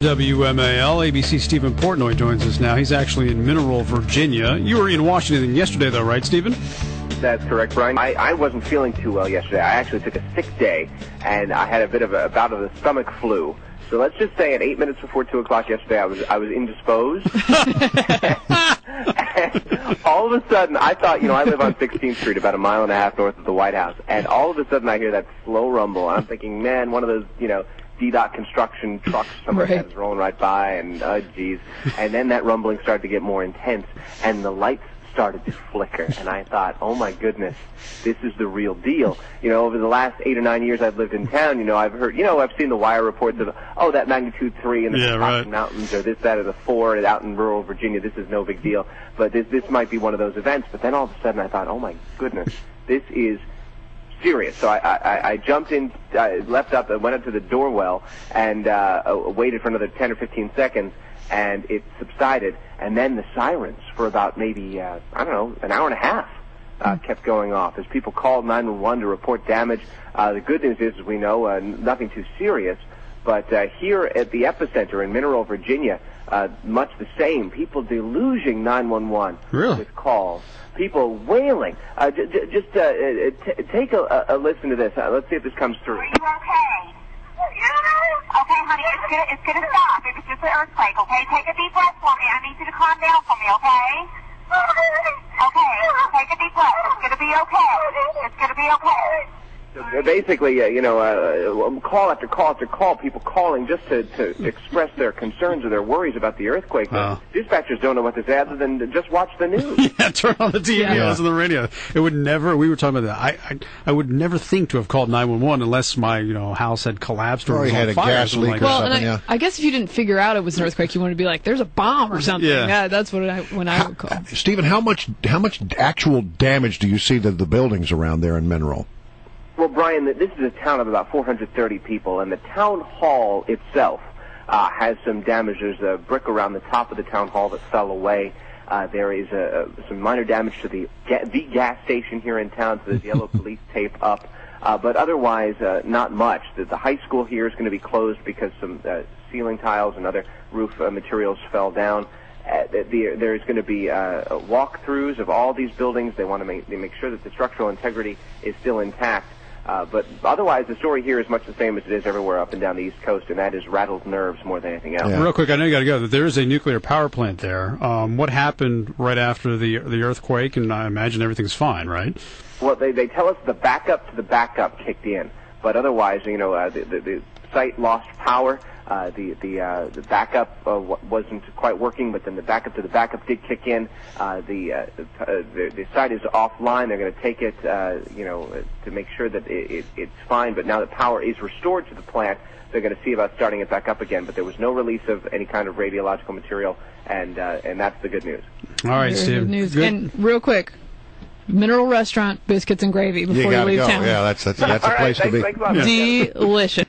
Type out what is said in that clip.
WMAL, ABC Steven Portnoy joins us now. He's actually in Mineral, Virginia. You were in Washington yesterday, though, right, Steven? That's correct, Brian. I wasn't feeling too well yesterday. I actually took a sick day, and I had a bit of a bout of the stomach flu. So let's just say at 8 minutes before 2 o'clock yesterday, I was indisposed. And all of a sudden, I thought, I live on 16th Street, about a mile and a half north of the White House, and all of a sudden I hear that slow rumble, and I'm thinking, man, one of those, D-Dot construction trucks somewhere is rolling right by, and geez. And then that rumbling started to get more intense, and the lights started to flicker, and I thought, oh my goodness, this is the real deal. Over the last 8 or 9 years I've lived in town, I've heard, I've seen the wire reports of, that magnitude 3 in the Cotton Mountains, or this, that, or the 4 out in rural Virginia. This is no big deal, but this might be one of those events. But then all of a sudden I thought, oh my goodness, this is serious. So I jumped in, leapt up, and went up to the doorwell, and waited for another 10 or 15 seconds, and it subsided. And then the sirens for about maybe, an hour and a half kept going off as people called 911 to report damage. The good news is, we know, nothing too serious. But here at the epicenter in Mineral, Virginia, much the same. People deluging 911 with calls. People wailing. Just take a listen to this. Let's see if this comes through. Are you okay? Okay, honey, it's gonna stop. It was just an earthquake, okay? Take a deep breath for me. I need you to calm down for me, okay? Okay, take a deep breath. It's gonna be okay. It's gonna be okay. Basically, call after call after call, people calling just to express their concerns or their worries about the earthquake. Dispatchers don't know what to say other than just watch the news. Yeah, turn on the TV, listen to the radio. It would never, we were talking about that, I would never think to have called 911 unless my house had collapsed or was had on fire. A gas leak or something, I guess if you didn't figure out it was an earthquake, you want to be like, there's a bomb or something. Yeah, that's what when I would call. Stephen, how much actual damage do you see to the buildings around there in Mineral? Well, Brian, this is a town of about 430 people, and the town hall itself has some damage. There's a brick around the top of the town hall that fell away. There is some minor damage to the gas station here in town, so there's yellow police tape up. But otherwise, not much. The high school here is going to be closed because some ceiling tiles and other roof materials fell down. There's going to be walkthroughs of all these buildings. They want to make sure that the structural integrity is still intact. But otherwise, the story here is much the same as it is everywhere up and down the East Coast, and that is rattled nerves more than anything else. Yeah. Real quick, I know you got to go. There is a nuclear power plant there. What happened right after the earthquake? And I imagine everything's fine, right? Well, they tell us the backup to the backup kicked in, but otherwise, the site lost power. The backup wasn't quite working, but then the backup to the backup did kick in. The site is offline. They're going to take it, to make sure that it's fine. But now that power is restored to the plant, they're going to see about starting it back up again. But there was no release of any kind of radiological material, and that's the good news. All right, Steve. Good news. And real quick, Mineral Restaurant, biscuits and gravy before you leave town. Yeah, that's a place to be. Thanks a lot. Delicious.